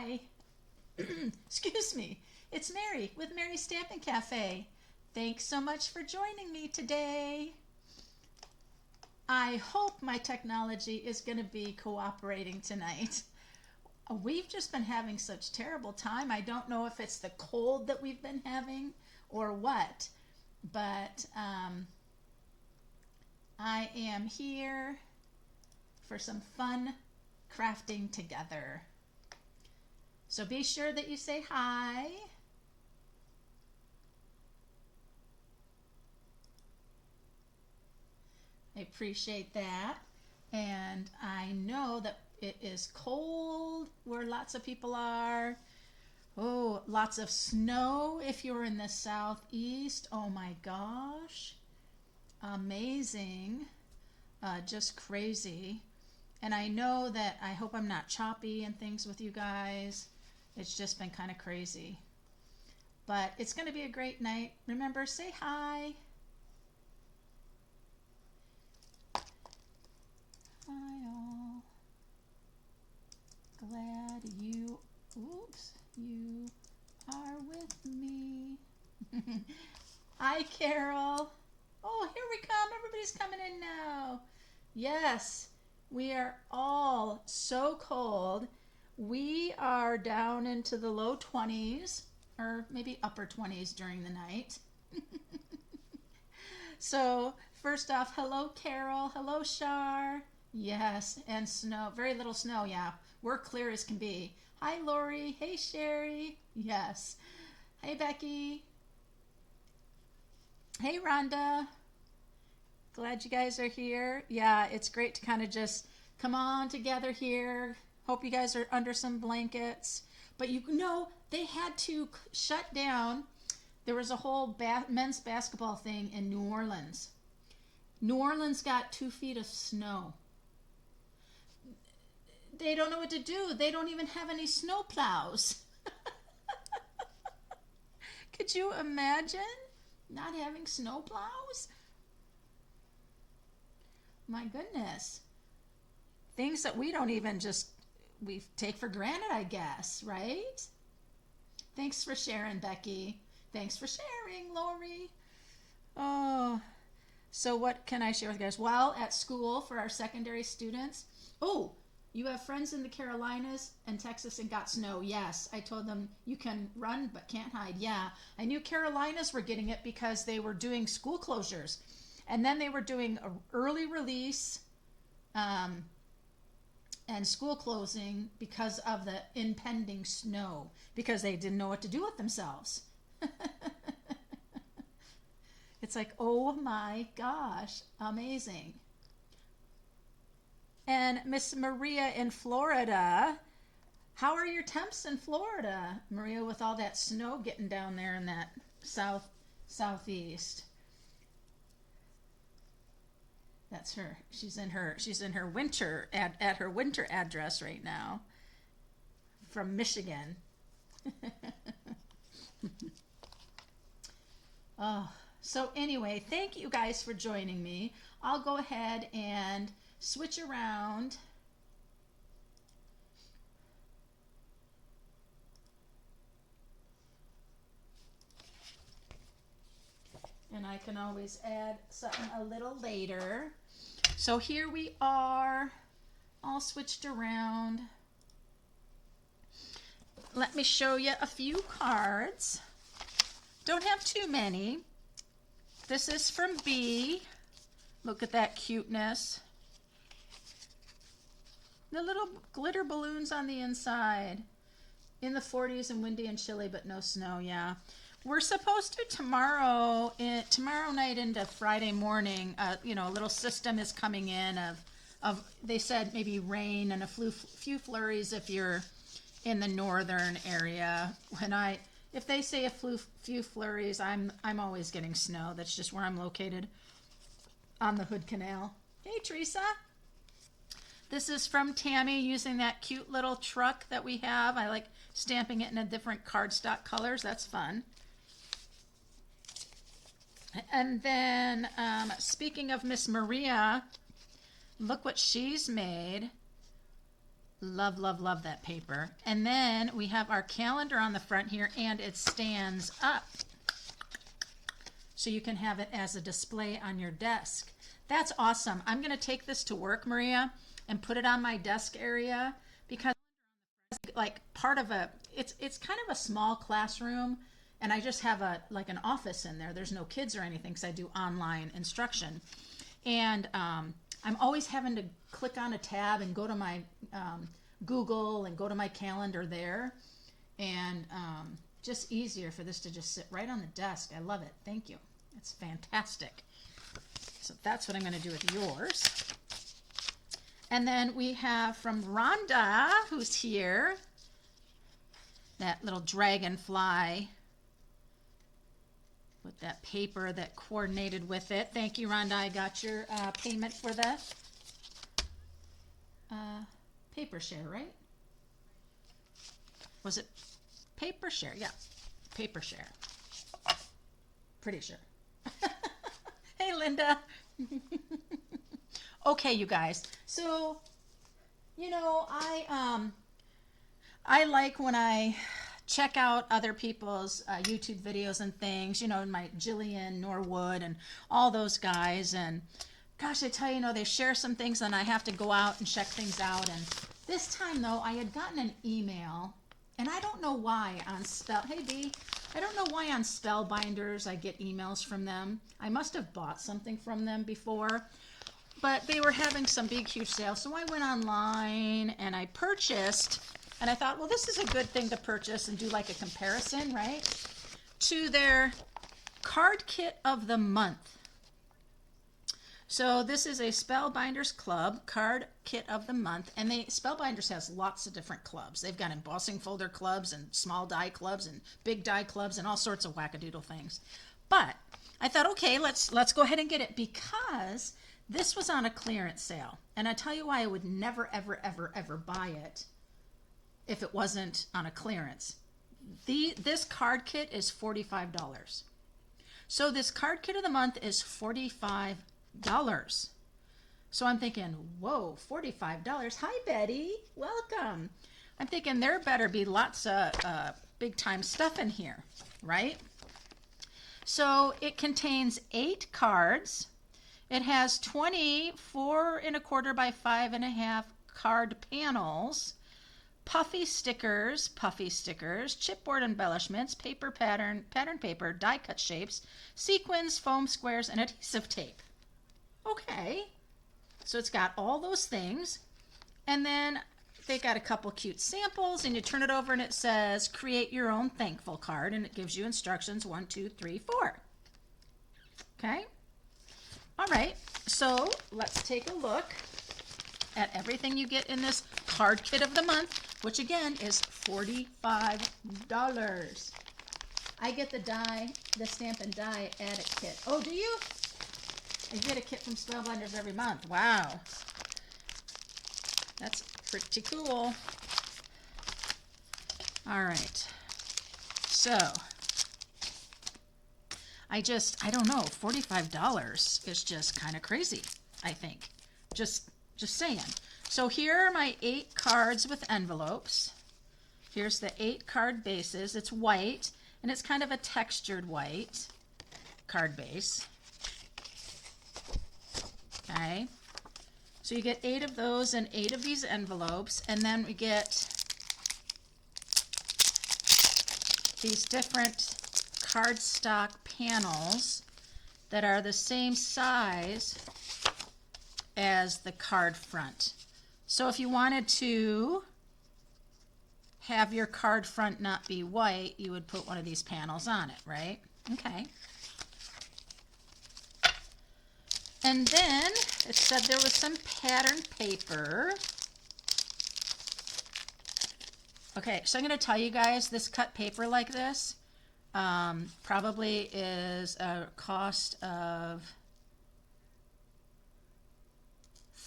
Hi. Excuse me. It's Mary with Mary's Stamping Cafe. Thanks so much for joining me today. I hope my technology is going to be cooperating tonight. We've just been having such terrible time. I don't know if it's the cold that we've been having or what, but I am here for some fun crafting together. So be sure that you say hi. I appreciate that. And I know that it is cold where lots of people are. Oh, lots of snow if you're in the southeast. Oh my gosh. Amazing. Just crazy. And I know that I hope I'm not choppy and things with you guys. It's just been kind of crazy. But it's going to be a great night. Remember, say hi. Hi all. Glad you are with me. Hi, Carol. Oh, here we come. Everybody's coming in now. Yes, we are all so cold. We are down into the low 20s or maybe upper 20s during the night. So, first off, hello, Carol. Hello, Shar. Yes, and snow. Very little snow, yeah. We're clear as can be. Hi, Lori. Hey, Sherry. Yes. Hey, Becky. Hey, Rhonda. Glad you guys are here. Yeah, it's great to kind of just come on together here. Hope you guys are under some blankets. But you know, they had to shut down. There was a whole men's basketball thing in New Orleans. New Orleans got 2 feet of snow. They don't know what to do. They don't even have any snow plows. Could you imagine not having snow plows? My goodness. Things that we don't even we take for granted, I guess, right? Thanks for sharing, Becky. Thanks for sharing, Lori. Oh, so what can I share with you guys? Well, at school for our secondary students. Oh, you have friends in the Carolinas and Texas and got snow. Yes, I told them you can run but can't hide. Yeah, I knew Carolinas were getting it because they were doing school closures. And then they were doing an early release and school closing because of the impending snow, because they didn't know what to do with themselves. It's like, oh my gosh, amazing. And Miss Maria in Florida, how are your temps in Florida, Maria, with all that snow getting down there in that southeast? That's her. She's in her winter at her winter address right now from Michigan. Oh, so anyway, thank you guys for joining me. I'll go ahead and switch around. And I can always add something a little later. So here we are, all switched around. Let me show you a few cards. Don't have too many. This is from B. Look at that cuteness. The little glitter balloons on the inside. In the 40s and windy and chilly, but no snow, yeah. We're supposed to tomorrow night into Friday morning, a little system is coming in of they said maybe rain and a few flurries if you're in the northern area. If they say a few flurries, I'm always getting snow. That's just where I'm located on the Hood Canal. Hey, Teresa. This is from Tammy using that cute little truck that we have. I like stamping it in a different cardstock colors. That's fun. And then, speaking of Miss Maria, look what she's made. Love, love, love that paper. And then we have our calendar on the front here, and it stands up. So you can have it as a display on your desk. That's awesome. I'm going to take this to work, Maria, and put it on my desk area because like part of it's kind of a small classroom, and I just have like an office in there. There's no kids or anything because I do online instruction. And I'm always having to click on a tab and go to my Google and go to my calendar there. And just easier for this to just sit right on the desk. I love it. Thank you. It's fantastic. So that's what I'm going to do with yours. And then we have from Rhonda, who's here, that little dragonfly with that paper that coordinated with it. Thank you, Rhonda. I got your payment for the paper share, right? Was it paper share? Yeah, paper share. Pretty sure. Hey, Linda. Okay, you guys. So, you know, I like when I check out other people's YouTube videos and things, you know, my Jillian, Norwood, and all those guys. And gosh, I tell you, you know, they share some things and I have to go out and check things out. And this time, though, I had gotten an email, and I don't know why on hey, B, I don't know why on Spellbinders I get emails from them. I must have bought something from them before. But they were having some big, huge sale. So I went online and I purchased, and I thought, well, this is a good thing to purchase and do like a comparison, right? To their card kit of the month. So this is a Spellbinders Club card kit of the month. And Spellbinders has lots of different clubs. They've got embossing folder clubs and small die clubs and big die clubs and all sorts of wackadoodle things. But I thought, okay, let's go ahead and get it because this was on a clearance sale. And I tell you why I would never, ever, ever, ever buy it if it wasn't on a clearance. This card kit is $45. So this card kit of the month is $45. So I'm thinking, whoa, $45. Hi, Betty. Welcome. I'm thinking there better be lots of big time stuff in here, right? So it contains 8 cards. It has 20 4¼ by 5½ card panels, puffy stickers, chipboard embellishments, paper pattern paper, die cut shapes, sequins, foam squares, and adhesive tape. Okay, so it's got all those things. And then they got a couple cute samples, and you turn it over and it says create your own thankful card, and it gives you instructions 1, 2, 3, 4. Okay. All right, so let's take a look at everything you get in this card kit of the month, which again is $45. I get the stamp and die edit kit. Oh, do you? I get a kit from Spellbinders every month. Wow. That's pretty cool. All right. So I don't know, $45 is just kind of crazy, I think. Just saying. So here are my 8 cards with envelopes. Here's the 8 card bases. It's white, and it's kind of a textured white card base. Okay. So you get 8 of those and 8 of these envelopes, and then we get these different cardstock panels that are the same size as the card front. So if you wanted to have your card front not be white, you would put one of these panels on it, right? Okay. And then it said there was some pattern paper. Okay, so I'm going to tell you guys, this cut paper like this probably is a cost of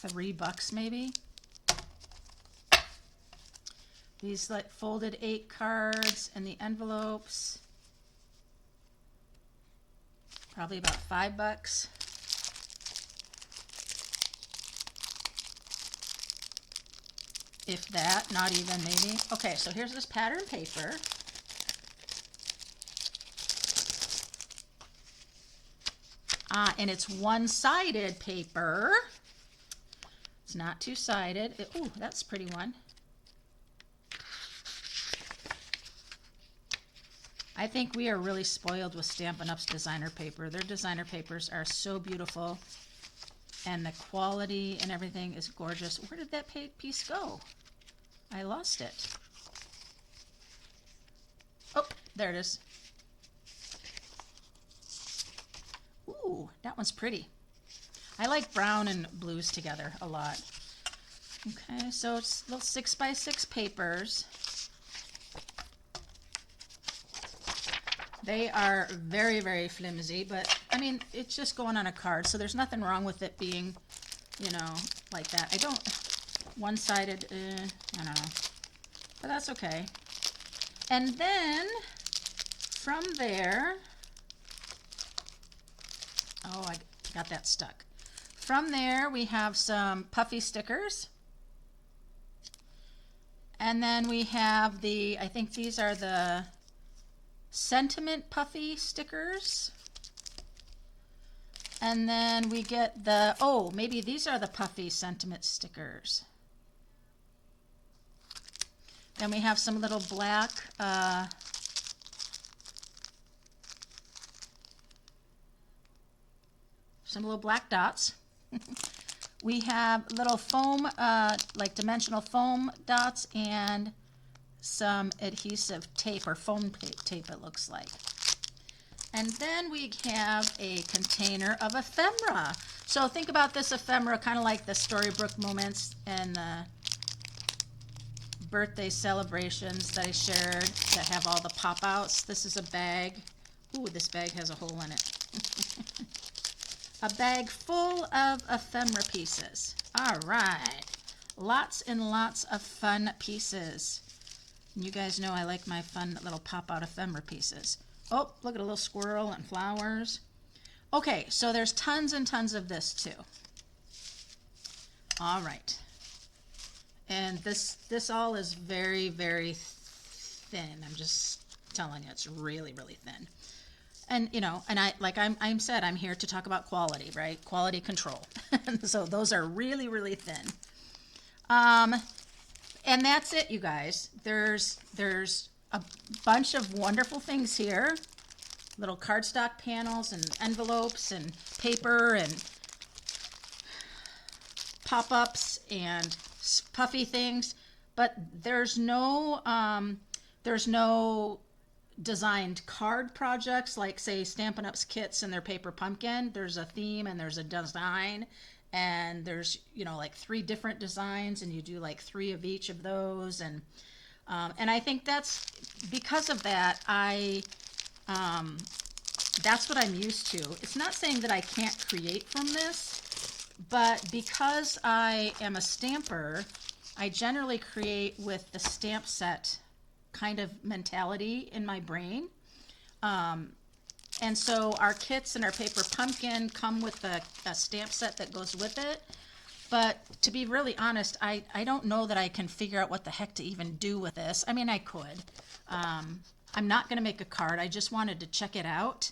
$3 maybe. These like folded 8 cards and the envelopes, probably about $5. if that, not even maybe. Okay, so here's this pattern paper. And it's one-sided paper. It's not two-sided. Ooh, that's a pretty one. I think we are really spoiled with Stampin' Up's designer paper. Their designer papers are so beautiful, and the quality and everything is gorgeous. Where did that piece go? I lost it. Oh, there it is. Ooh, that one's pretty. I like brown and blues together a lot. Okay, so it's little 6x6 papers. They are very, very flimsy, but I mean, it's just going on a card, so there's nothing wrong with it being, you know, like that. I don't, one-sided, I don't know, but that's okay. And then from there, oh, I got that stuck. From there, we have some puffy stickers. And then we have the, I think these are the sentiment puffy stickers. And then we get the, oh, maybe these are the puffy sentiment stickers. Then we have some little black, dots. We have little foam, like dimensional foam dots, and some adhesive tape or foam tape, it looks like. And then we have a container of ephemera. So think about this ephemera kind of like the Storybook moments and the birthday celebrations that I shared that have all the pop-outs. This is a bag. Ooh, this bag has a hole in it. A bag full of ephemera pieces. All right. Lots and lots of fun pieces. You guys know I like my fun little pop-out ephemera pieces. Oh, look at a little squirrel and flowers. Okay, so there's tons and tons of this too. All right. And this all is very, very thin. I'm just telling you, it's really, really thin. And you know, and I'm said, I'm here to talk about quality, right? Quality control. So those are really, really thin. And that's it, you guys. There's a bunch of wonderful things here. Little cardstock panels and envelopes and paper and pop-ups and puffy things, but there's no designed card projects like, say, Stampin' Up's kits and their paper pumpkin. There's a theme and there's a design, and there's, you know, like 3 different designs, and you do like 3 of each of those, and I think that's because of that. That's what I'm used to. It's not saying that I can't create from this, but because I am a stamper, I generally create with the stamp set kind of mentality in my brain. And so our kits and our paper pumpkin come with a stamp set that goes with it. But to be really honest, I don't know that I can figure out what the heck to even do with this. I mean, I could. I'm not going to make a card. I just wanted to check it out.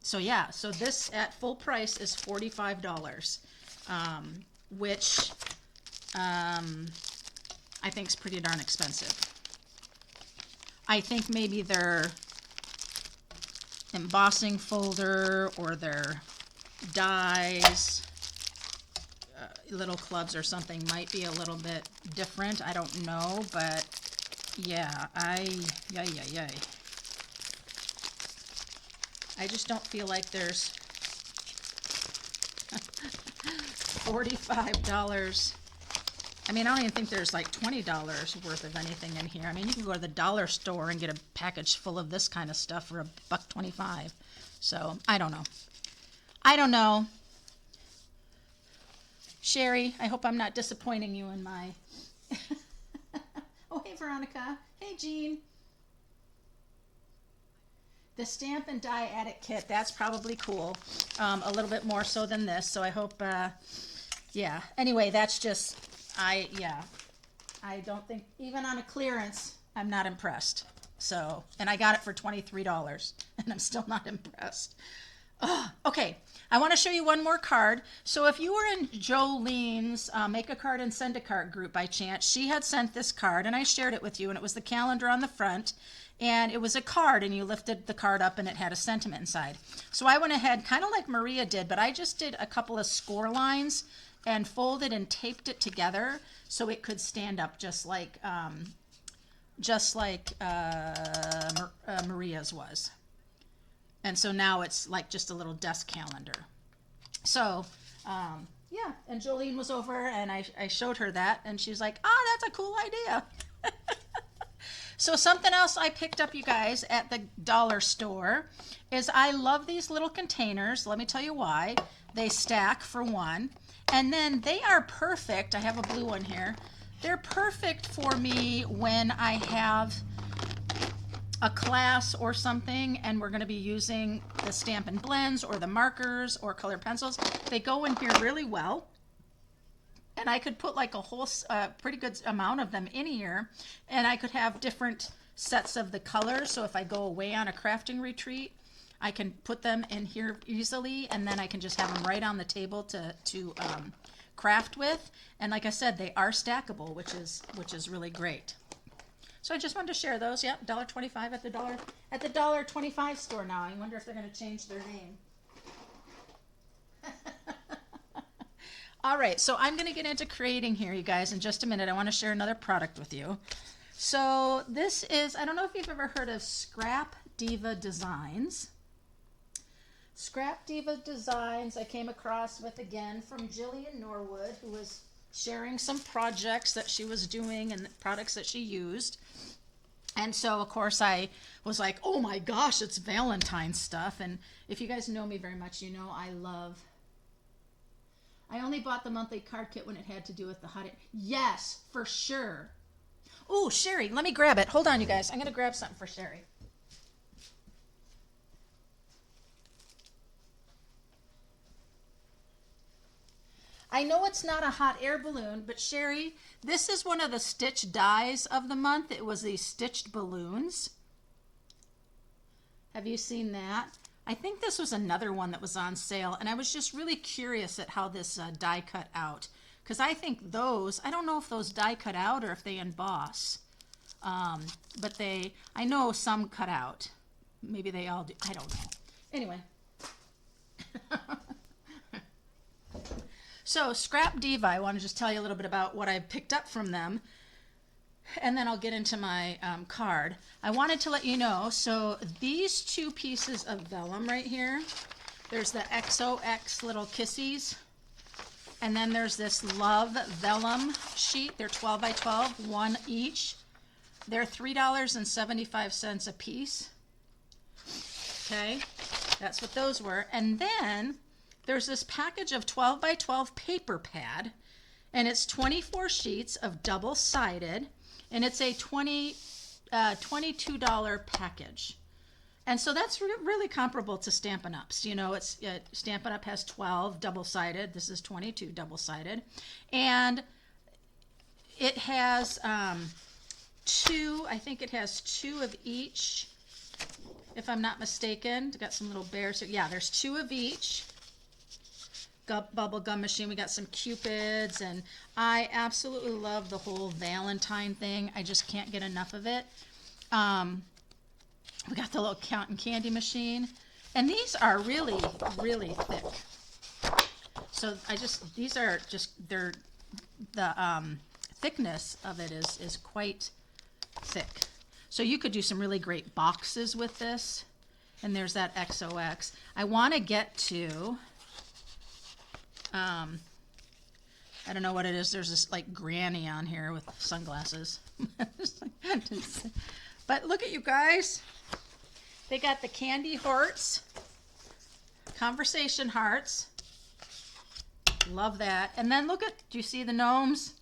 So yeah, so this at full price is $45, which I think is pretty darn expensive. I think maybe their embossing folder or their dies, little clubs or something might be a little bit different. I don't know, but yeah, yay. I just don't feel like there's $45. I mean, I don't even think there's like $20 worth of anything in here. I mean, you can go to the dollar store and get a package full of this kind of stuff for $1.25. So, I don't know. Sherry, I hope I'm not disappointing you in my... Oh, hey, Veronica. Hey, Jean. The Stamp and Die Addict kit, that's probably cool. A little bit more so than this, so I hope, yeah. Anyway, that's just Yeah, I don't think, even on a clearance, I'm not impressed. So, and I got it for $23 and I'm still not impressed. Ugh. Okay, I want to show you one more card. So if you were in Jolene's Make a Card and Send a Card group by chance, she had sent this card and I shared it with you, and it was the calendar on the front, and it was a card, and you lifted the card up and it had a sentiment inside. So I went ahead, kind of like Maria did, but I just did a couple of score lines and folded and taped it together so it could stand up just like Maria's was. And so now it's like just a little desk calendar. So, yeah, and Jolene was over and I showed her that and she's like, that's a cool idea. So something else I picked up, you guys, at the dollar store is I love these little containers. Let me tell you why. They stack for one. And then they are perfect. I have a blue one here. They're perfect for me when I have a class or something and we're going to be using the Stampin' Blends or the markers or colored pencils. They go in here really well. And I could put like a whole pretty good amount of them in here, and I could have different sets of the colors. So if I go away on a crafting retreat, I can put them in here easily, and then I can just have them right on the table to craft with. And like I said, they are stackable, which is really great. So I just wanted to share those. Yep, $1.25 at the $1.25 store now. I wonder if they're going to change their name. All right, so I'm going to get into creating here, you guys, in just a minute. I want to share another product with you. So this is, I don't know if you've ever heard of Scrap Diva Designs. Scrap Diva Designs I came across with, again, from Jillian Norwood, who was sharing some projects that she was doing and products that she used. And so, of course, I was like, oh my gosh, it's Valentine stuff. And if you guys know me very much, you know I only bought the monthly card kit when it had to do with the hot. Yes, for sure. Oh, Sherry, let me grab it. Hold on, you guys. I'm going to grab something for Sherry. I know it's not a hot air balloon, but Sherry, this is one of the stitch dies of the month. It was these stitched balloons. Have you seen that? I think this was another one that was on sale, and I was just really curious at how this die cut out, because I think those, I don't know if those die cut out or if they emboss, but I know some cut out. Maybe they all do. I don't know. Anyway. So Scrap Diva, I want to just tell you a little bit about what I picked up from them, and then I'll get into my card. I wanted to let you know, so these two pieces of vellum right here, there's the XOX little kissies, and then there's this Love Vellum sheet. They're 12 by 12, one each. They're $3.75 a piece. Okay, that's what those were. And then there's this package of 12 by 12 paper pad, and it's 24 sheets of double-sided, and it's a $22 package. And so that's really comparable to Stampin' Up's. You know, Stampin' Up has 12 double-sided. This is 22 double-sided. And it has two, I think it has two of each, if I'm not mistaken. It's got some little bears here. Yeah, there's two of each. Bubble gum machine. We got some Cupids, and I absolutely love the whole Valentine thing. I just can't get enough of it. We got the little Counting Candy machine, and these are really, really thick. So the thickness of it is quite thick. So you could do some really great boxes with this. And there's that XOX. I want to get to, I don't know what it is. There's this like granny on here with sunglasses. But look at you guys. They got the candy hearts, conversation hearts. Love that. And then do you see the gnomes?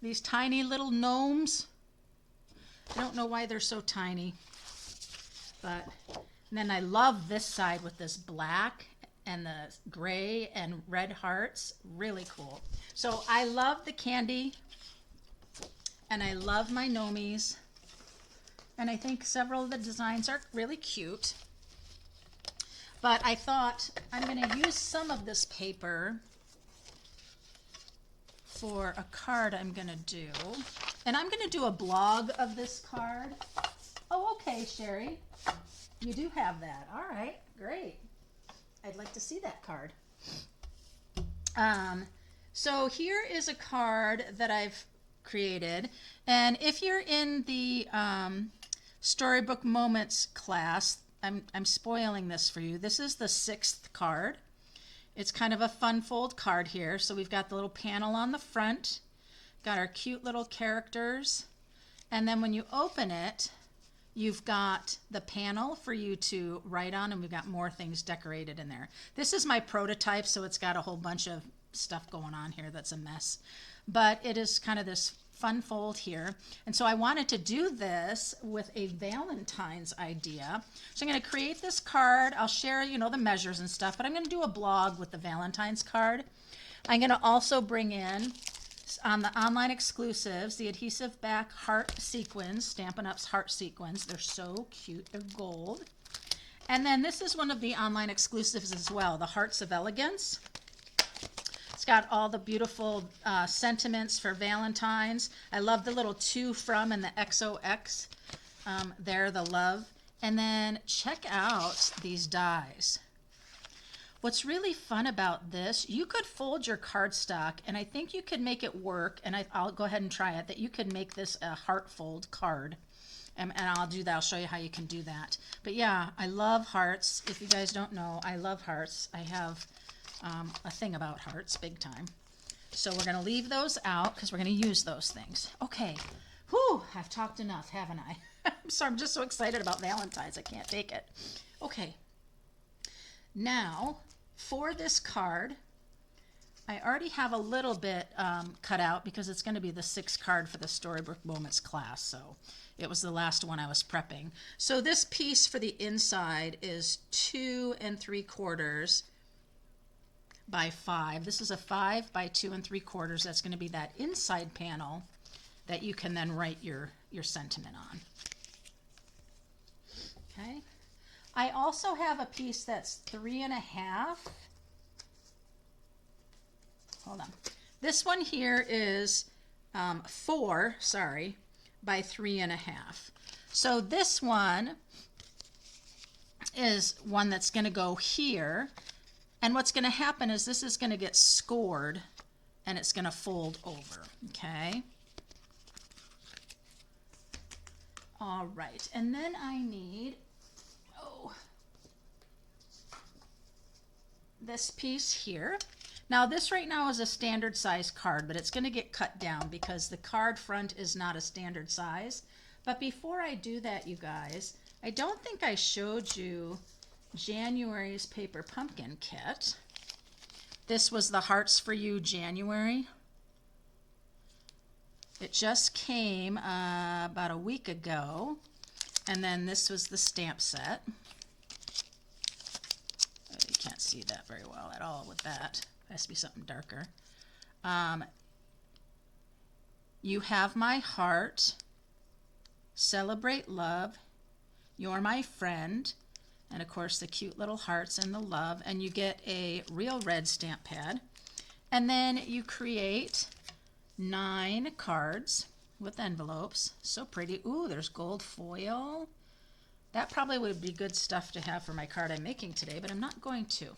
These tiny little gnomes. I don't know why they're so tiny. But and then I love this side with this black and the gray and red hearts. Really cool. So I love the candy, and I love my Nomies, and I think several of the designs are really cute. But I thought I'm going to use some of this paper for a card I'm going to do. And I'm going to do a blog of this card. Oh, okay, Sherry. You do have that. All right, great. I'd like to see that card. So here is a card that I've created. And if you're in the Storybook Moments class, I'm spoiling this for you. This is the 6th card. It's kind of a fun fold card here. So we've got the little panel on the front, got our cute little characters, and then when you open it, you've got the panel for you to write on, and we've got more things decorated in there. This is my prototype, so it's got a whole bunch of stuff going on here that's a mess. But it is kind of this fun fold here. And so I wanted to do this with a Valentine's idea. So I'm going to create this card. I'll share, the measures and stuff, but I'm going to do a blog with the Valentine's card. I'm going to also bring in, on the online exclusives, the adhesive back heart sequins, Stampin' Up's heart sequins. They're so cute. They're gold. And then this is one of the online exclusives as well, the Hearts of Elegance. It's got all the beautiful sentiments for Valentine's. I love the little to, from, and the XOX there, the love. And then check out these dies. What's really fun about this, you could fold your cardstock, and I think you could make it work, and I'll go ahead and try it, that you could make this a heart fold card. And I'll do that. I'll show you how you can do that. But yeah, I love hearts. If you guys don't know, I love hearts. I have a thing about hearts, big time. So we're going to leave those out because we're going to use those things. Okay. Whew, I've talked enough, haven't I? I'm just so excited about Valentine's. I can't take it. Okay. Now, for this card, I already have a little bit cut out because it's going to be the 6th card for the Storybook Moments class. So it was the last one I was prepping. So this piece for the inside is 2 3/4 by 5. This is a 5 by 2 3/4. That's going to be that inside panel that you can then write your sentiment on. Okay. I also have a piece that's 3 1/2. Hold on. This one here is 4 by 3 1/2. So this one is one that's going to go here. And what's going to happen is this is going to get scored and it's going to fold over, okay? All right, and then I need, this piece here. Now this right now is a standard size card, but it's going to get cut down because the card front is not a standard size. But before I do that, you guys, I don't think I showed you January's Paper Pumpkin Kit. This was the Hearts for You January. It just came about a week ago. And then this was the stamp set. You can't see that very well at all with that. It has to be something darker. You Have My Heart, Celebrate Love, You're My Friend, and of course the cute little hearts and the love, and you get a real red stamp pad. And then you create 9 cards with envelopes. So pretty. Ooh, there's gold foil. That probably would be good stuff to have for my card I'm making today, but I'm not going to.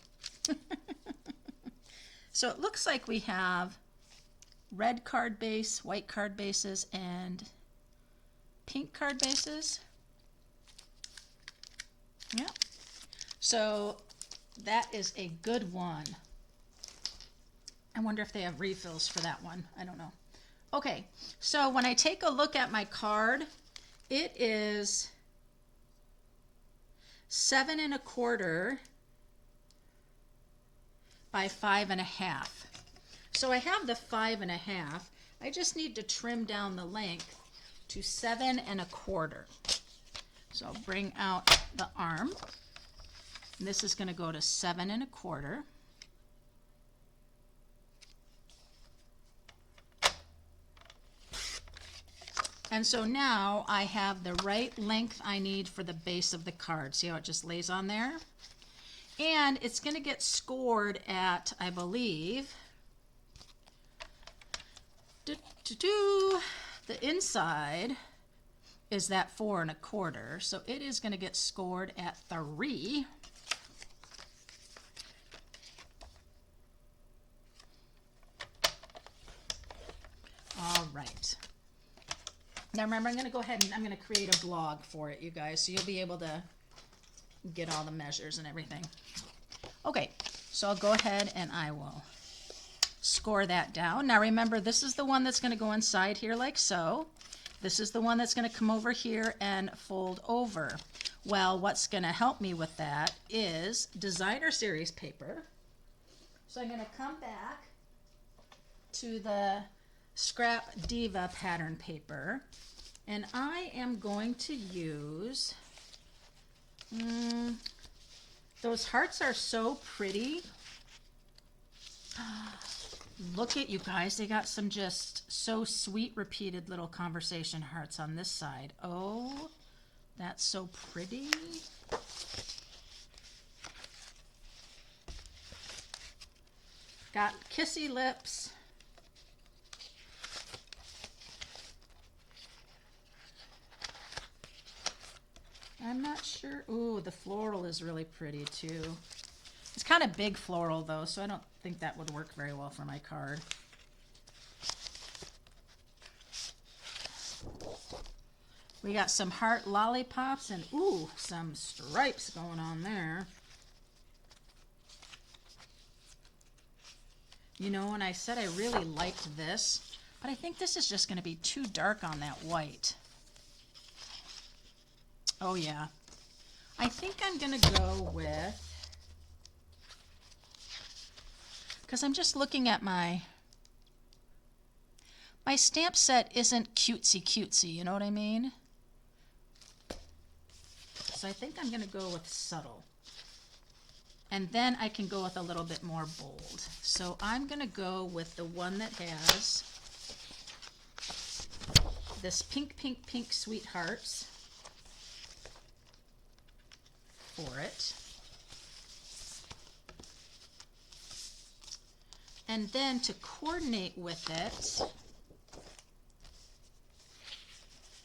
So it looks like we have red card base, white card bases, and pink card bases. Yeah. So that is a good one. I wonder if they have refills for that one. I don't know. Okay, so when I take a look at my card, it is 7 1/4 by 5 1/2. So I have the 5 1/2. I just need to trim down the length to 7 1/4. So I'll bring out the arm. And this is going to go to 7 1/4. And so now I have the right length I need for the base of the card. See how it just lays on there? And it's going to get scored at, I believe, the inside is that 4 1/4. So it is going to get scored at 3. All right. Now remember, I'm going to go ahead and I'm going to create a blog for it, you guys, so you'll be able to get all the measures and everything. Okay, so I'll go ahead and I will score that down. Now remember, this is the one that's going to go inside here like so. This is the one that's going to come over here and fold over. Well, what's going to help me with that is designer series paper. So I'm going to come back to the Scrap Diva pattern paper, and I am going to use, those hearts are so pretty. Look at you guys, they got some just so sweet repeated little conversation hearts on this side. Oh, that's so pretty. Got kissy lips. I'm not sure. Ooh, the floral is really pretty too. It's kind of big floral though, so I don't think that would work very well for my card. We got some heart lollipops and ooh, some stripes going on there. You know, and I said I really liked this, but I think this is just going to be too dark on that white. Oh yeah, I think I'm gonna go with, because I'm just looking at my stamp set isn't cutesy, you know what I mean? So I think I'm gonna go with subtle. And then I can go with a little bit more bold. So I'm gonna go with the one that has this pink, pink, pink sweethearts for it. And then to coordinate with it,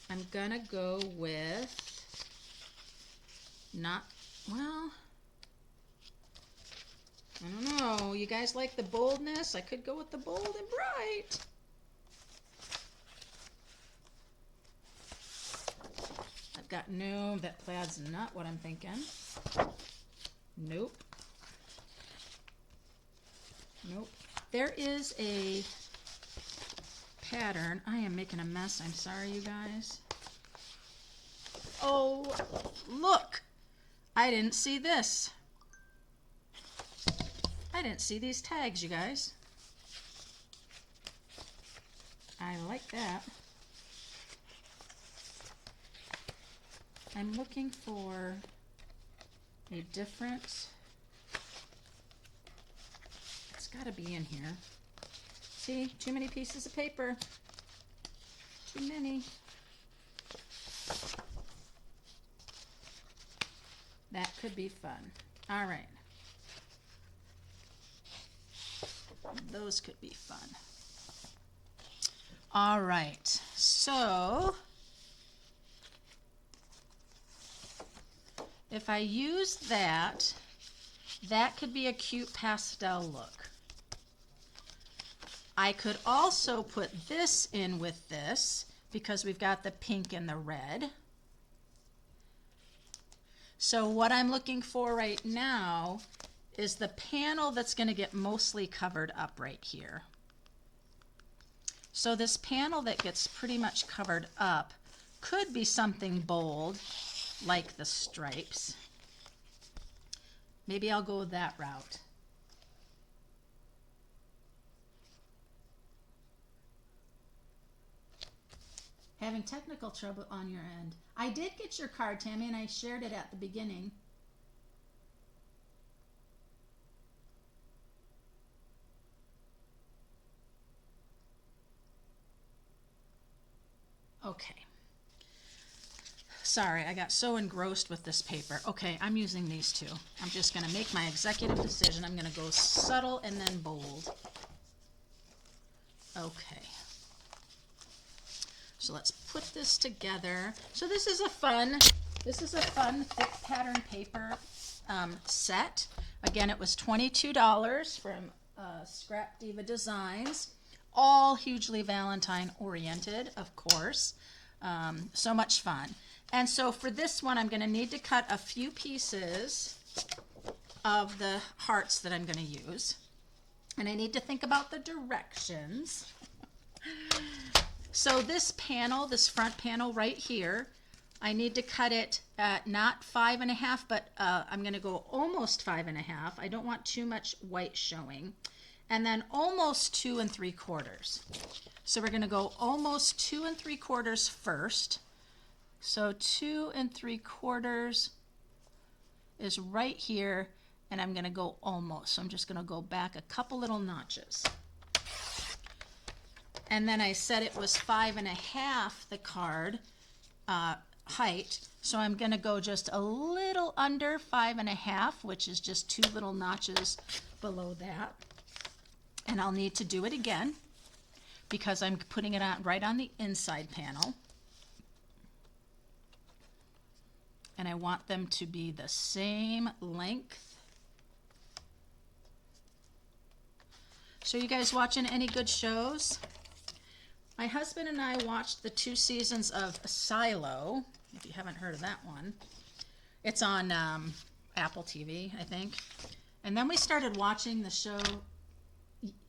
I'm gonna go with not, well, I don't know. You guys like the boldness? I could go with the bold and bright. No, that plaid's not what I'm thinking. Nope. Nope. There is a pattern. I am making a mess. I'm sorry, you guys. Oh, look. I didn't see this. I didn't see these tags, you guys. I like that. I'm looking for a different, it's got to be in here. See, too many pieces of paper. Too many. That could be fun. All right. Those could be fun. All right. So if I use that, that could be a cute pastel look. I could also put this in with this because we've got the pink and the red. So what I'm looking for right now is the panel that's going to get mostly covered up right here. So this panel that gets pretty much covered up could be something bold like the stripes. Maybe I'll go that route. Having technical trouble on your end. I did get your card, Tammy, and I shared it at the beginning. Okay. Sorry, I got so engrossed with this paper. Okay, I'm using these two. I'm just going to make my executive decision. I'm going to go subtle and then bold. Okay. So let's put this together. So this is a fun thick pattern paper set. Again, it was $22 from Scrap Diva Designs. All hugely Valentine oriented, of course. So much fun. And so for this one, I'm going to need to cut a few pieces of the hearts that I'm going to use. And I need to think about the directions. So this panel, this front panel right here, I need to cut it at not 5.5, but I'm going to go almost 5.5. I don't want too much white showing. And then almost 2 3/4. So we're going to go almost 2 3/4 first. So 2 3/4 is right here, and I'm going to go almost. So I'm just going to go back a couple little notches. And then I said it was 5.5 the card height, so I'm going to go just a little under 5.5, which is just 2 little notches below that. And I'll need to do it again because I'm putting it on right on the inside panel. And I want them to be the same length. So you guys watching any good shows? My husband and I watched the 2 seasons of Silo, if you haven't heard of that one. It's on Apple TV, I think. And then we started watching the show,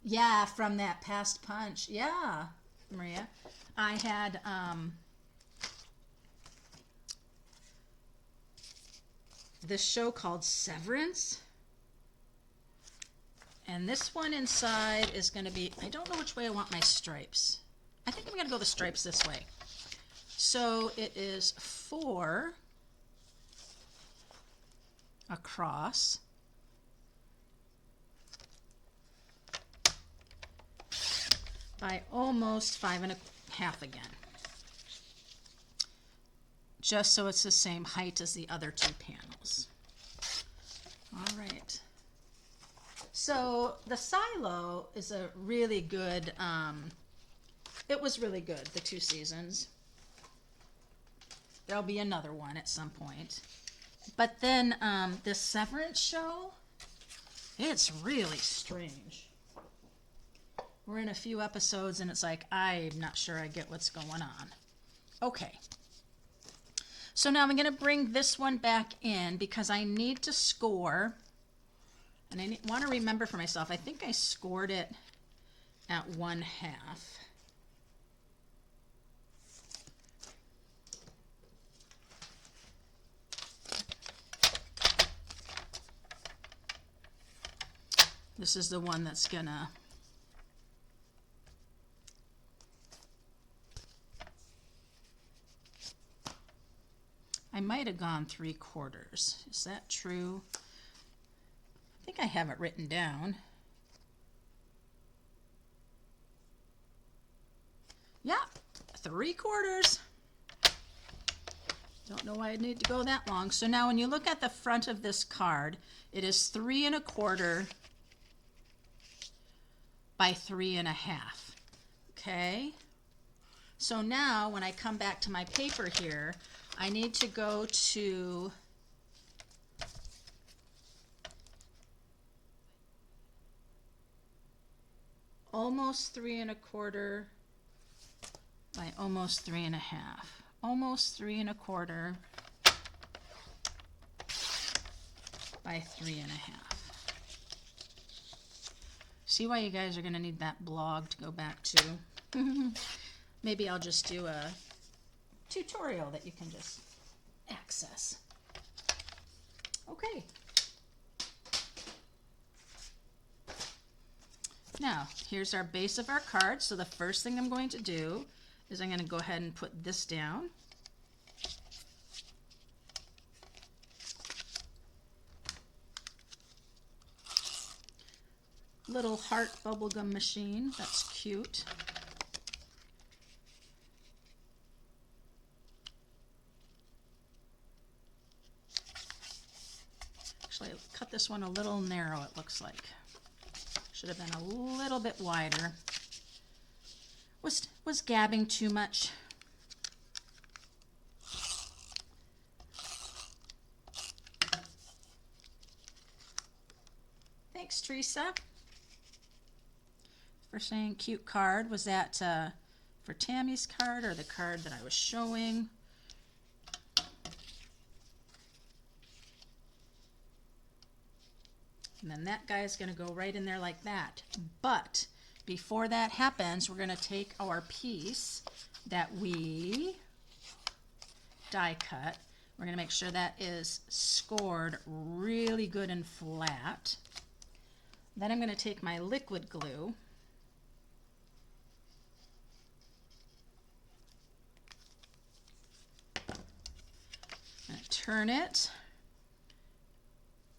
yeah, from that Past Punch. Yeah, Maria. I had this show called Severance. And this one inside is going to be, I don't know which way I want my stripes. I think I'm going to go the stripes this way. So it is 4 across by almost 5.5 again. Just so it's the same height as the other 2 panels. All right. So the Silo is a really good, it was really good, the 2 seasons. There'll be another one at some point. But then this Severance show, it's really strange. We're in a few episodes and it's like, I'm not sure I get what's going on. Okay. So now I'm going to bring this one back in because I need to score. And I want to remember for myself, I think I scored it at 1/2. This is the one that's gonna, I might have gone 3/4. Is that true? I think I have it written down. Yeah, 3/4. Don't know why I need to go that long. So now when you look at the front of this card, it is 3 1/4 by 3 1/2. Okay? So now when I come back to my paper here, I need to go to almost 3 1/4 by almost 3 1/2. Almost 3 1/4 by 3 1/2. See why you guys are going to need that blog to go back to. Maybe I'll just do a tutorial that you can just access. Okay. Now, here's our base of our card. So the first thing I'm going to do is I'm going to go ahead and put this down. Little heart bubblegum machine. That's cute. Actually, I cut this one a little narrow, it looks like. Should have been a little bit wider. Was gabbing too much? Thanks, Teresa, for saying cute card. Was that for Tammy's card or the card that I was showing? And then that guy is going to go right in there like that. But before that happens, we're going to take our piece that we die cut. We're going to make sure that is scored really good and flat. Then I'm going to take my liquid glue. I'm going to turn it.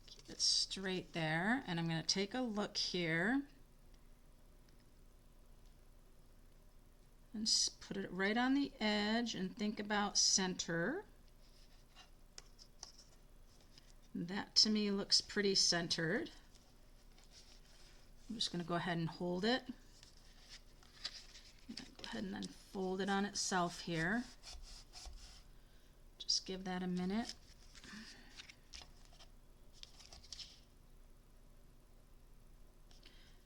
Keep it straight there. And I'm going to take a look here. And put it right on the edge and think about center. That to me looks pretty centered. I'm just going to go ahead and hold it. Go ahead and then fold it on itself here. Just give that a minute.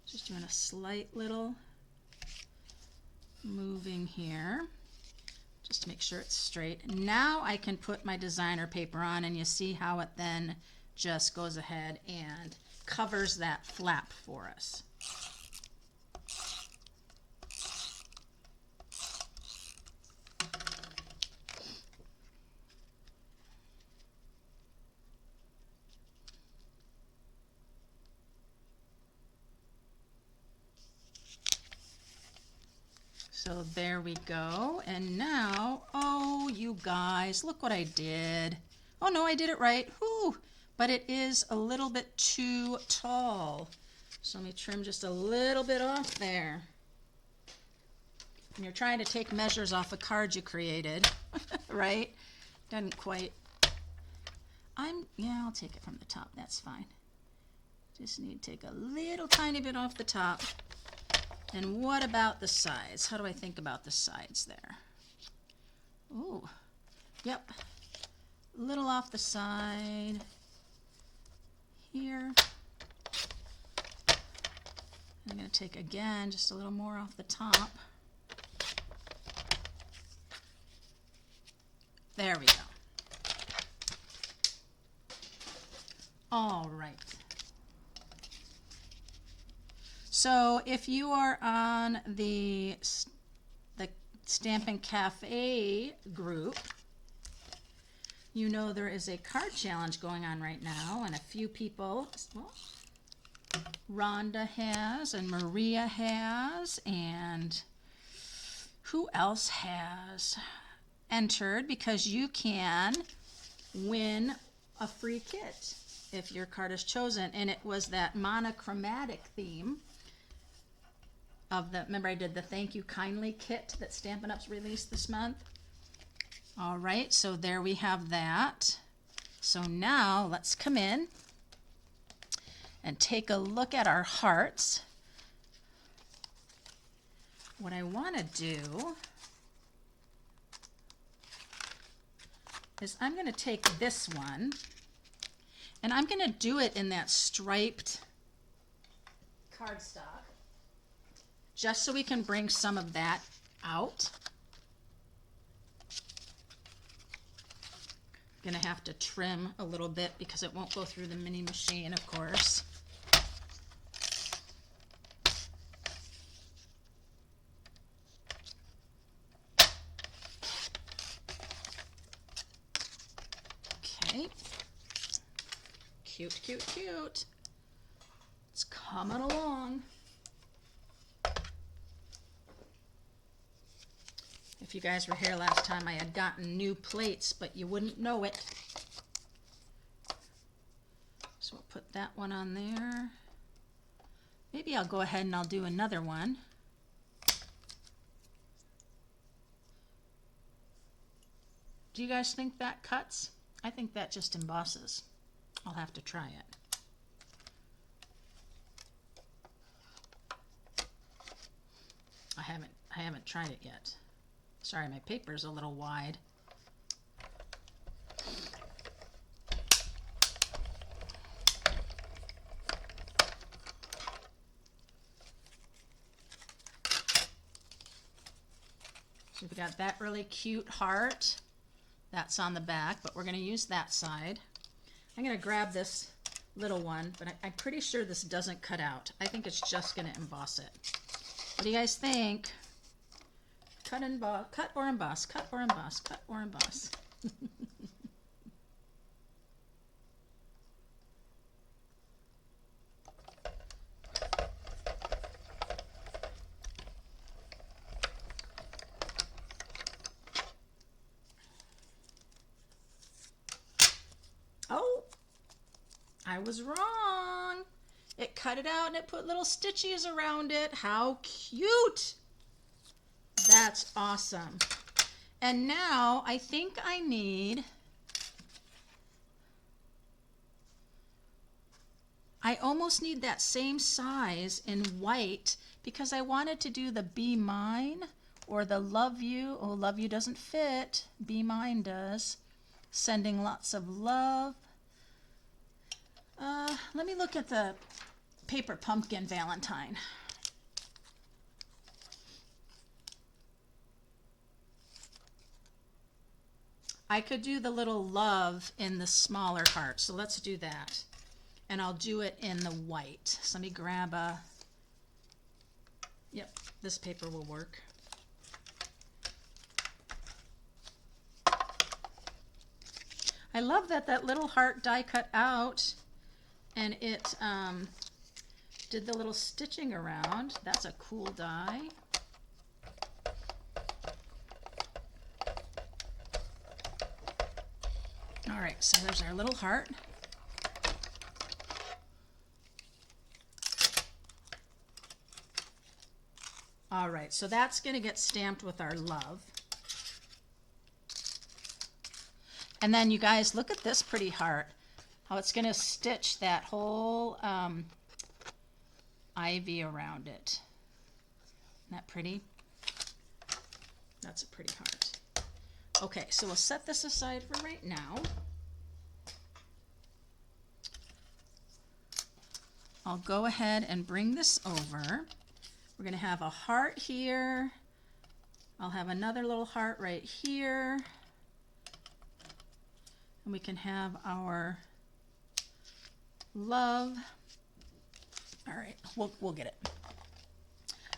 Just doing a slight little moving here just to make sure it's straight. Now I can put my designer paper on, and you see how it then just goes ahead and covers that flap for us. So there we go. And now, oh, you guys, look what I did. Oh no, I did it right. Whew. But it is a little bit too tall. So let me trim just a little bit off there. And you're trying to take measures off a card you created, right? Doesn't quite. Yeah, I'll take it from the top. That's fine. Just need to take a little tiny bit off the top. And what about the sides? How do I think about the sides there? Ooh, yep. A little off the side here. I'm going to take again just a little more off the top. There we go. All right. So if you are on the Stampin' Cafe group, you know there is a card challenge going on right now, and a few people, well, Rhonda has, and Maria has, and who else has entered, because you can win a free kit if your card is chosen. And it was that monochromatic theme of the, remember I did the Thank You Kindly kit that Stampin' Up's released this month? All right, so there we have that. So now let's come in and take a look at our hearts. What I want to do is I'm going to take this one, and I'm going to do it in that striped cardstock, just so we can bring some of that out. I'm going to have to trim a little bit because it won't go through the mini machine, of course. Okay. Cute, cute, cute. It's coming along. If you guys were here last time, I had gotten new plates, but you wouldn't know it. So we'll put that one on there. Maybe I'll go ahead and I'll do another one. Do you guys think that cuts? I think that just embosses. I'll have to try it. I haven't tried it yet. Sorry, my paper's a little wide. So we got that really cute heart. That's on the back, but we're going to use that side. I'm going to grab this little one, but I'm pretty sure this doesn't cut out. I think it's just going to emboss it. What do you guys think? Cut or emboss, cut or emboss, cut or emboss. Oh, I was wrong. It cut it out and it put little stitches around it. How cute! That's awesome. And now I think I almost need that same size in white because I wanted to do the Be Mine or the Love You. Oh, Love You doesn't fit. Be Mine does. Sending lots of love. Let me look at the paper pumpkin Valentine. I could do the little love in the smaller part, so let's do that. And I'll do it in the white. So let me grab yep, this paper will work. I love that that little heart die cut out and it did the little stitching around. That's a cool die. All right, so there's our little heart. All right, so that's going to get stamped with our love. And then you guys, look at this pretty heart. How it's going to stitch that whole ivy around it. Isn't that pretty? That's a pretty heart. Okay, so we'll set this aside for right now. I'll go ahead and bring this over. We're going to have a heart here. I'll have another little heart right here. And we can have our love. All right, we'll get it.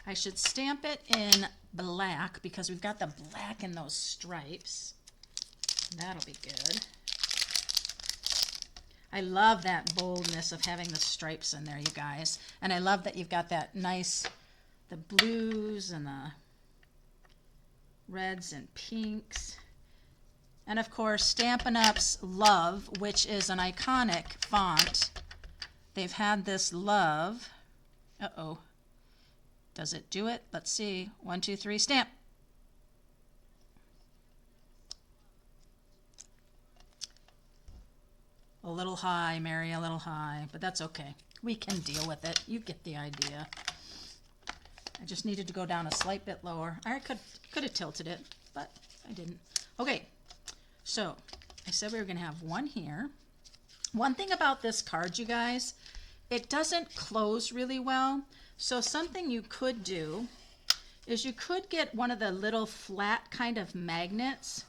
I should stamp it in black because we've got the black in those stripes. That'll be good. I love that boldness of having the stripes in there, you guys. And I love that you've got that nice, the blues and the reds and pinks. And of course, Stampin' Up's Love, which is an iconic font. They've had this love. Uh-oh. Does it do it? Let's see. 1, 2, 3, stamp. A little high, Mary, a little high, but that's okay. We can deal with it. You get the idea. I just needed to go down a slight bit lower. I could have tilted it, but I didn't. Okay, so I said we were going to have one here. One thing about this card, you guys, it doesn't close really well. So something you could do is you could get one of the little flat kind of magnets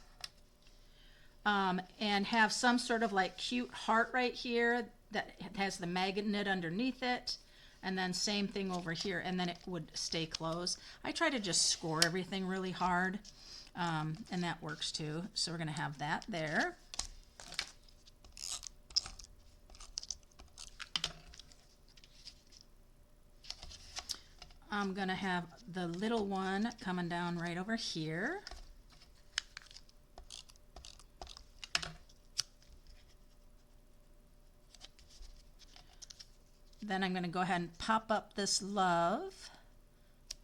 and have some sort of like cute heart right here that has the magnet underneath it. And then same thing over here, and then it would stay closed. I try to just score everything really hard, and that works too. So we're going to have that there. I'm going to have the little one coming down right over here. Then I'm going to go ahead and pop up this love.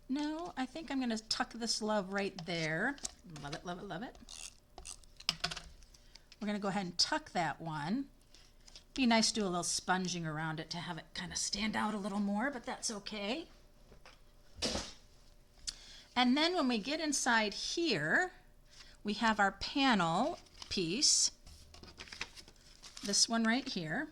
No, I think I'm going to tuck this love right there. Love it, love it, love it. We're going to go ahead and tuck that one. Be nice to do a little sponging around it to have it kind of stand out a little more, but that's okay. And then when we get inside here, we have our panel piece, this one right here.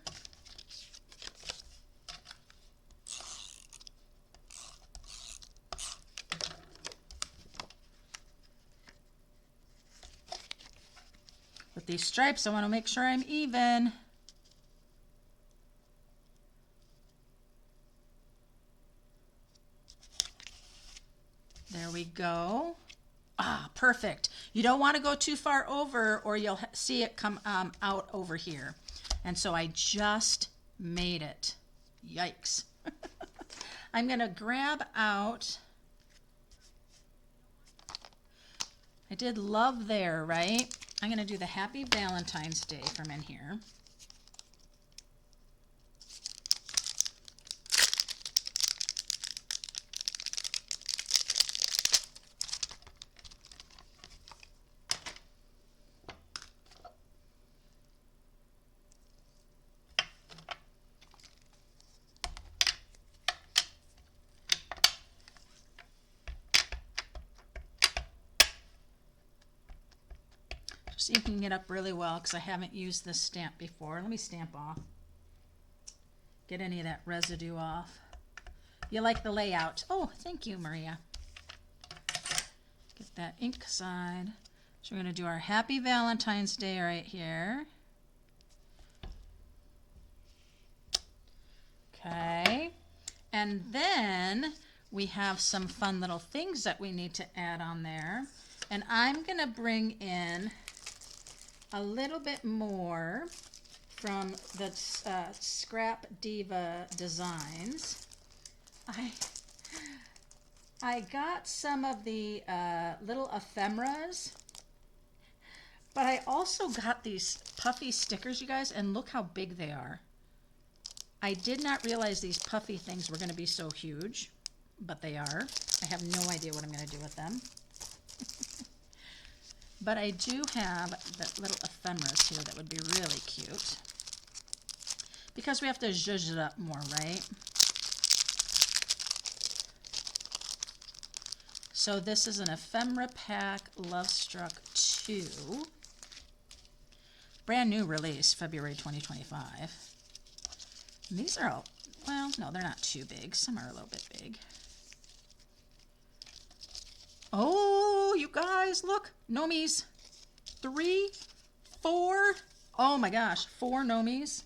With these stripes, I want to make sure I'm even. There we go. Ah, perfect. You don't want to go too far over or you'll see it come out over here. And so I just made it. Yikes. I'm going to grab out. I did love there, right? I'm going to do the Happy Valentine's Day from in here. Just inking it up really well because I haven't used this stamp before. Let me stamp off. Get any of that residue off. You like the layout? Oh, thank you, Maria. Get that ink side. So we're going to do our Happy Valentine's Day right here. Okay. And then we have some fun little things that we need to add on there. And I'm going to bring in a little bit more from the Scrap Diva Designs. I got some of the little ephemeras, but I also got these puffy stickers, you guys, and look how big they are. I did not realize these puffy things were going to be so huge, but they are. I have no idea what I'm going to do with them. But I do have the little ephemeras here that would be really cute. Because we have to zhuzh it up more, right? So this is an ephemera pack, Love Struck 2. Brand new release, February 2025. And these are all, well, no, they're not too big. Some are a little bit big. Oh, you guys, look. Nomies. 3, 4. Oh my gosh, 4 Nomies.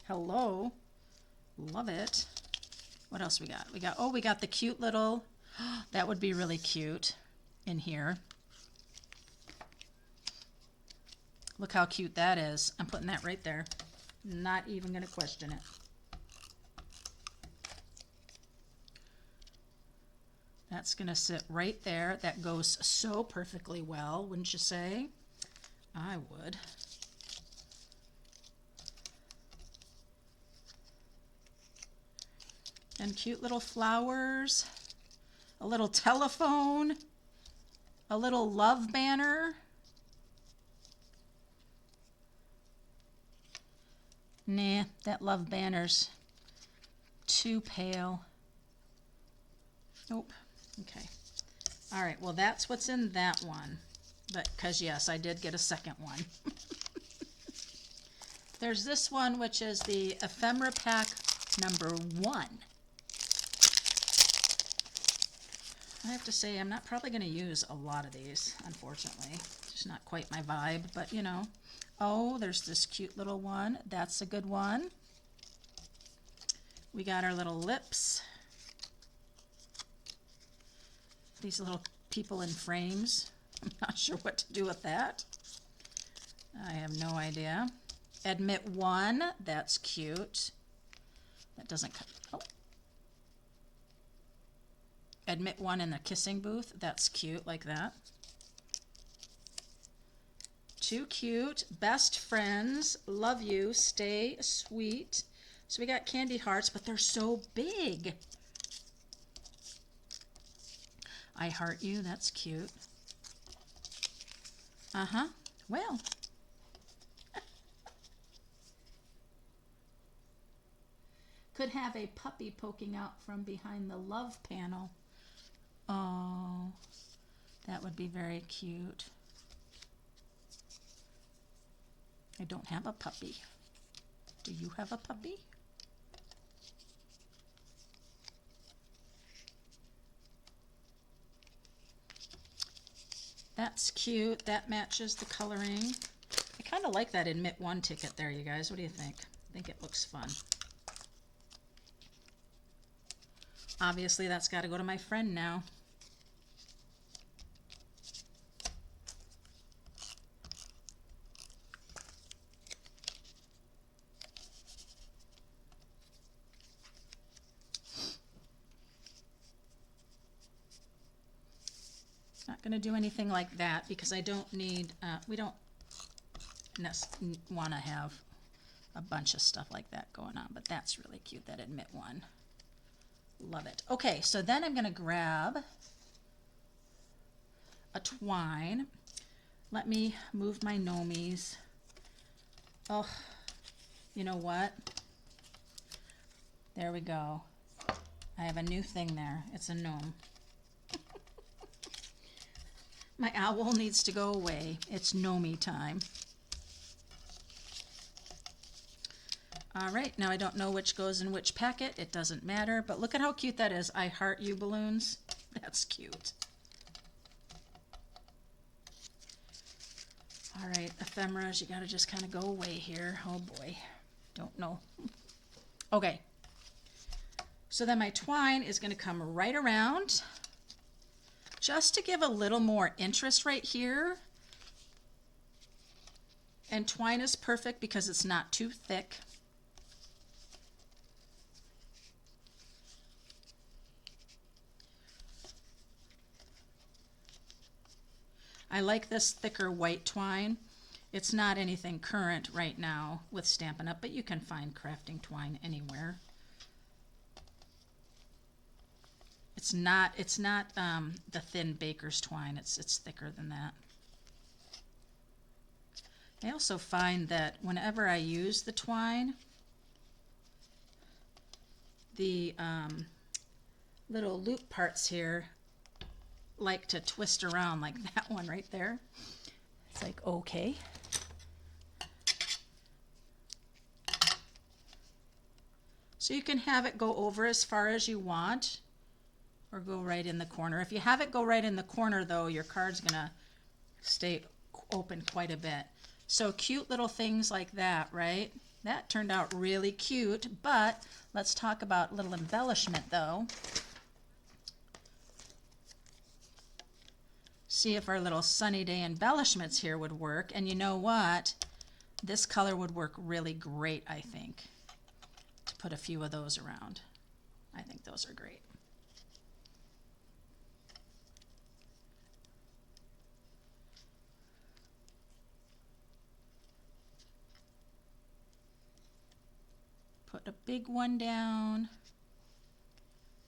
Hello. Love it. What else we got? We got the cute little, that would be really cute in here. Look how cute that is. I'm putting that right there. Not even going to question it. That's going to sit right there. That goes so perfectly well, wouldn't you say? I would. And cute little flowers, a little telephone, a little love banner. Nah, that love banner's too pale. Nope. Okay. All right, well, that's what's in that one. But, because, yes, I did get a second one. There's this one, which is the ephemera pack number 1. I have to say, I'm not probably going to use a lot of these, unfortunately. Just not quite my vibe, but, you know. Oh, there's this cute little one. That's a good one. We got our little lips. These little people in frames. I'm not sure what to do with that. I have no idea. Admit 1. That's cute. That doesn't cut. Oh. Admit 1 in the kissing booth. That's cute, like that. Too cute. Best friends. Love you. Stay sweet. So we got candy hearts, but they're so big. I heart you. That's cute. Uh-huh. Well. Could have a puppy poking out from behind the love panel. Oh, that would be very cute. I don't have a puppy. Do you have a puppy? That's cute. That matches the coloring. I kind of like that Admit One ticket there, you guys. What do you think? I think it looks fun. Obviously, that's got to go to my friend now. Not going to do anything like that because I don't need, we don't want to have a bunch of stuff like that going on, but that's really cute, that Admit One. Love it. Okay, so then I'm going to grab a twine. Let me move my gnomies. Oh, you know what? There we go. I have a new thing there. It's a gnome. My owl needs to go away. It's gnomey time. All right, now I don't know which goes in which packet. It doesn't matter, but look at how cute that is. I heart you balloons. That's cute. All right, ephemeras, you gotta just kind of go away here. Oh boy, don't know. Okay, so then my twine is gonna come right around just to give a little more interest right here. And twine is perfect because it's not too thick. I like this thicker white twine. It's not anything current right now with Stampin' Up, but you can find crafting twine anywhere. It's not the thin baker's twine. It's thicker than that. I also find that whenever I use the twine, the little loop parts here like to twist around, like that one right there. It's like, okay. So you can have it go over as far as you want or go right in the corner. If you have it go right in the corner though, your card's gonna stay open quite a bit. So cute little things like that, right? That turned out really cute, but let's talk about little embellishment though. See if our little sunny day embellishments here would work. And you know what? This color would work really great, I think, to put a few of those around. I think those are great. Put a big one down.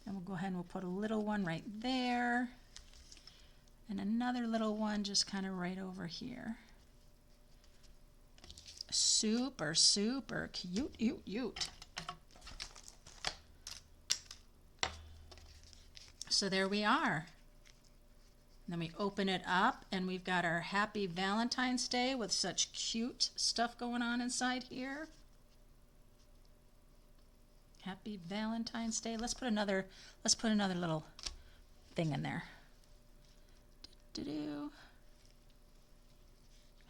Then we'll go ahead and we'll put a little one right there. And another little one just kind of right over here. Super, super cute, cute. So there we are. And then we open it up and we've got our Happy Valentine's Day with such cute stuff going on inside here. Happy Valentine's Day. Let's put another little thing in there.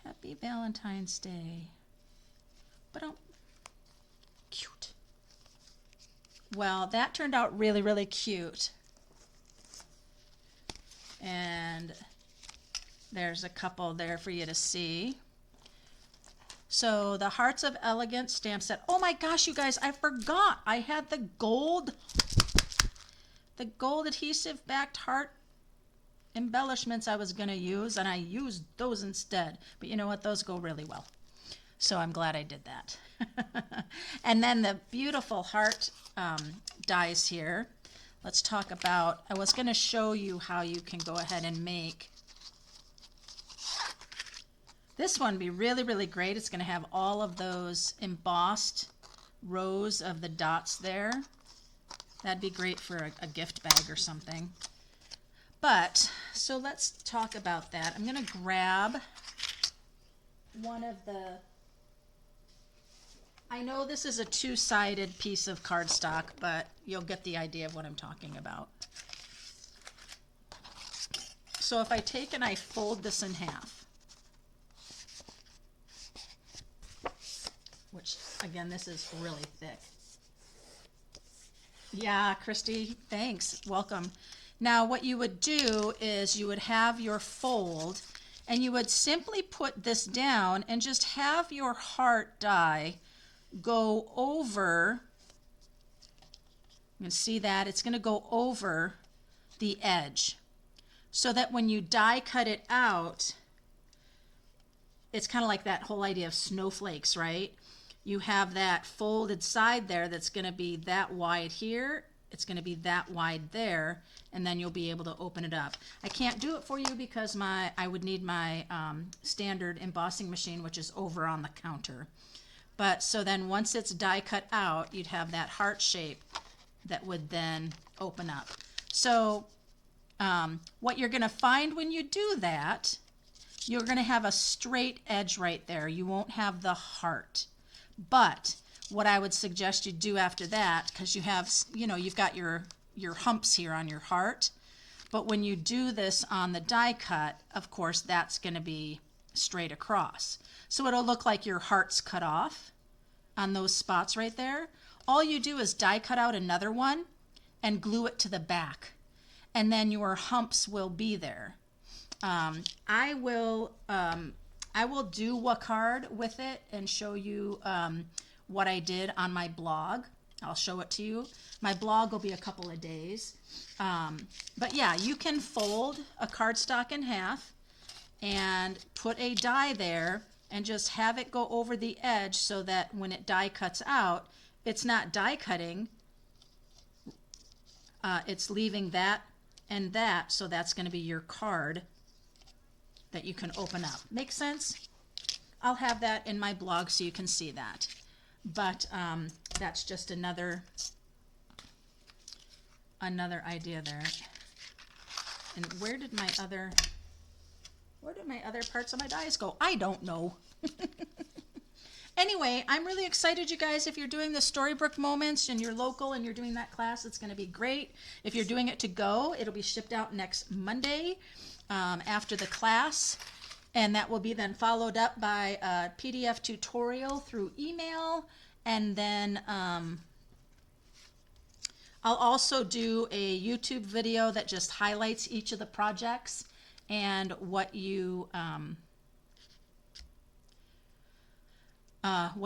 Happy Valentine's Day. But cute. Well, that turned out really, really cute. And there's a couple there for you to see. So the Hearts of Elegance stamp set. Oh my gosh, you guys, I forgot. I had the gold adhesive backed heart embellishments I was going to use, and I used those instead. But you know what? Those go really well. So I'm glad I did that. And then the beautiful heart dies here. Let's talk about, I was going to show you how you can go ahead and make this one be really, really great. It's going to have all of those embossed rows of the dots there. That'd be great for a gift bag or something. But, so let's talk about that. I'm going to grab one of the, I know this is a two-sided piece of cardstock, but you'll get the idea of what I'm talking about. So if I take and I fold this in half, which again, this is really thick. Yeah, Christy, thanks. Welcome. Now what you would do is you would have your fold and you would simply put this down and just have your heart die go over. You can see that it's going to go over the edge so that when you die cut it out, it's kind of like that whole idea of snowflakes, right? You have that folded side there that's going to be that wide here. It's going to be that wide there, and then you'll be able to open it up. I can't do it for you because I would need my standard embossing machine, which is over on the counter. But so then once it's die cut out, you'd have that heart shape that would then open up. So what you're going to find when you do that, you're going to have a straight edge right there. You won't have the heart. But what I would suggest you do after that, because you have, you know, you've got your humps here on your heart, but when you do this on the die cut, of course, that's going to be straight across. So it'll look like your heart's cut off on those spots right there. All you do is die cut out another one and glue it to the back, and then your humps will be there. I will do a card with it and show you what I did on my blog. I'll show it to you. My blog will be a couple of days. But yeah, you can fold a cardstock in half and put a die there and just have it go over the edge so that when it die cuts out, it's not die cutting. It's leaving that and that, so that's going to be your card that you can open up. Make sense? I'll have that in my blog so you can see that. But that's just another idea there. And where did my other parts of my dies go? I don't know. Anyway, I'm really excited, you guys. If you're doing the Storybook Moments and you're local and you're doing that class, it's going to be great. If you're doing it to go, it'll be shipped out next Monday after the class. And that will be then followed up by a PDF tutorial through email. And then I'll also do a YouTube video that just highlights each of the projects and what you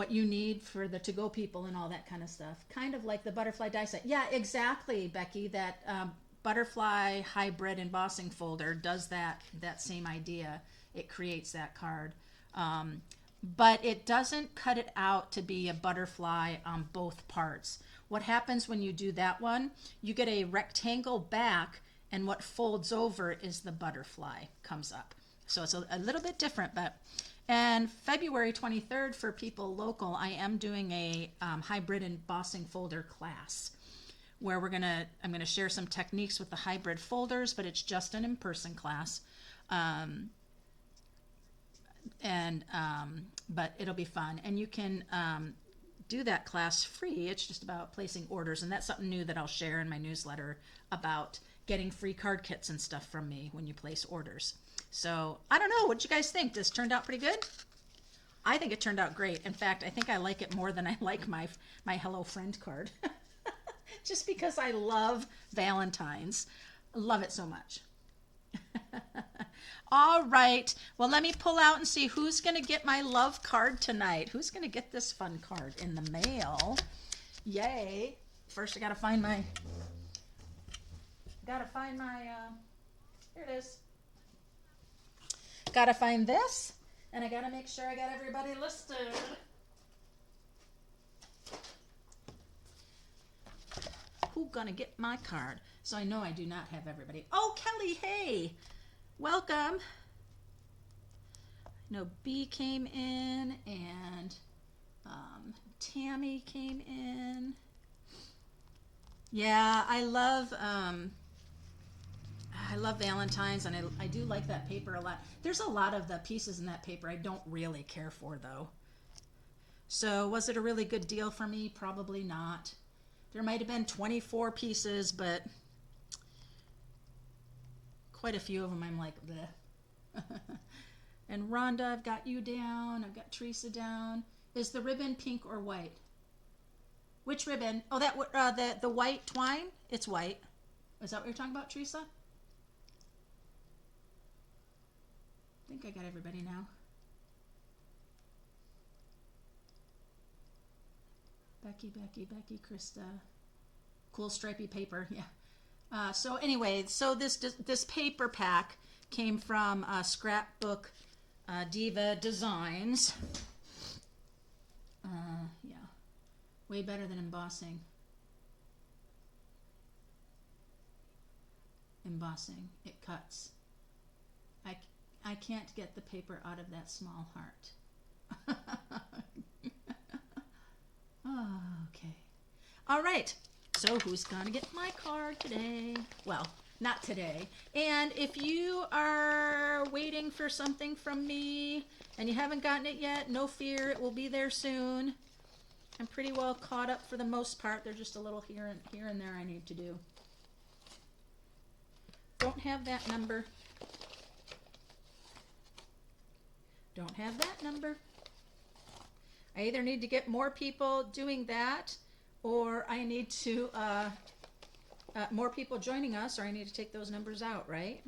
need for the to-go people and all that kind of stuff. Kind of like the butterfly die set. Yeah, exactly, Becky. That butterfly hybrid embossing folder does that same idea. It creates that card. But it doesn't cut it out to be a butterfly on both parts. What happens when you do that one, you get a rectangle back, and what folds over is the butterfly comes up. So it's a little bit different, but. And February 23rd, for people local, I am doing a hybrid embossing folder class where I'm gonna share some techniques with the hybrid folders, but it's just an in-person class. But it'll be fun, and you can do that class free. It's just about placing orders, and that's something new that I'll share in my newsletter about getting free card kits and stuff from me when you place orders. So I don't know, what you guys think? This turned out pretty good? I think it turned out great. In fact, I think I like it more than I like my Hello Friend card. Just because I love Valentine's. Love it so much. All right. Well, let me pull out and see who's going to get my love card tonight. Who's going to get this fun card in the mail? Yay. First, I got to find my, here it is. Got to find this, and I got to make sure I got everybody listed. Who gonna get my card? So I know I do not have everybody. Oh, Kelly, hey, welcome. No, B came in, and Tammy came in. Yeah, I love Valentine's, and I do like that paper a lot. There's a lot of the pieces in that paper I don't really care for, though. So, was it a really good deal for me? Probably not. There might have been 24 pieces, but quite a few of them I'm like, bleh. And Rhonda, I've got you down. I've got Teresa down. Is the ribbon pink or white? Which ribbon? Oh, the white twine? It's white. Is that what you're talking about, Teresa? I think I got everybody now. Becky, Krista. Cool stripy paper, yeah. So anyway, so this paper pack came from Scrapbook Diva Designs. Yeah, way better than embossing. Embossing, it cuts. I can't get the paper out of that small heart. Oh, okay. All right. So who's going to get my card today? Well, not today. And if you are waiting for something from me and you haven't gotten it yet, no fear, it will be there soon. I'm pretty well caught up for the most part. There's just a little here and there I need to do. Don't have that number. Don't have that number. I either need to get more people doing that, or I need to, more people joining us, or I need to take those numbers out, right?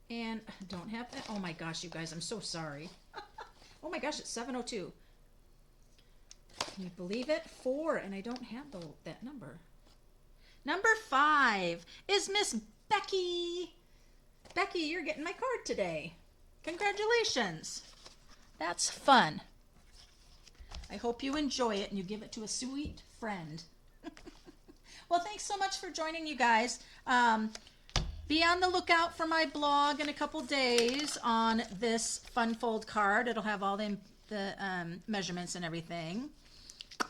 And don't have that. Oh my gosh, you guys, I'm so sorry. Oh my gosh, it's 7:02. Can you believe it? 4, and I don't have that number. Number 5 is Miss Becky. Becky, you're getting my card today. Congratulations. That's fun. I hope you enjoy it and you give it to a sweet friend. Well, thanks so much for joining, you guys. Be on the lookout for my blog in a couple days on this fun fold card. It'll have all the measurements and everything.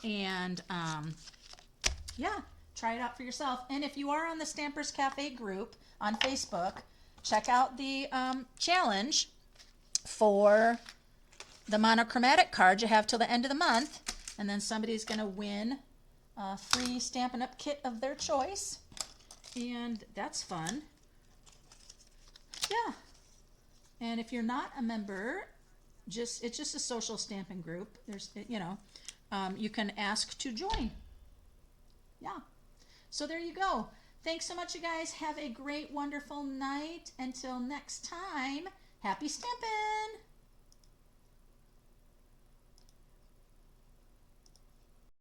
And yeah, try it out for yourself. And if you are on the Stampers Cafe group on Facebook, check out the challenge for the monochromatic card you have till the end of the month, and then somebody's going to win a free Stampin' Up! Kit of their choice, and that's fun. Yeah. And if you're not a member, it's just a social stamping group. There's, you can ask to join. Yeah. So there you go. Thanks so much, you guys. Have a great, wonderful night. Until next time, happy stampin'!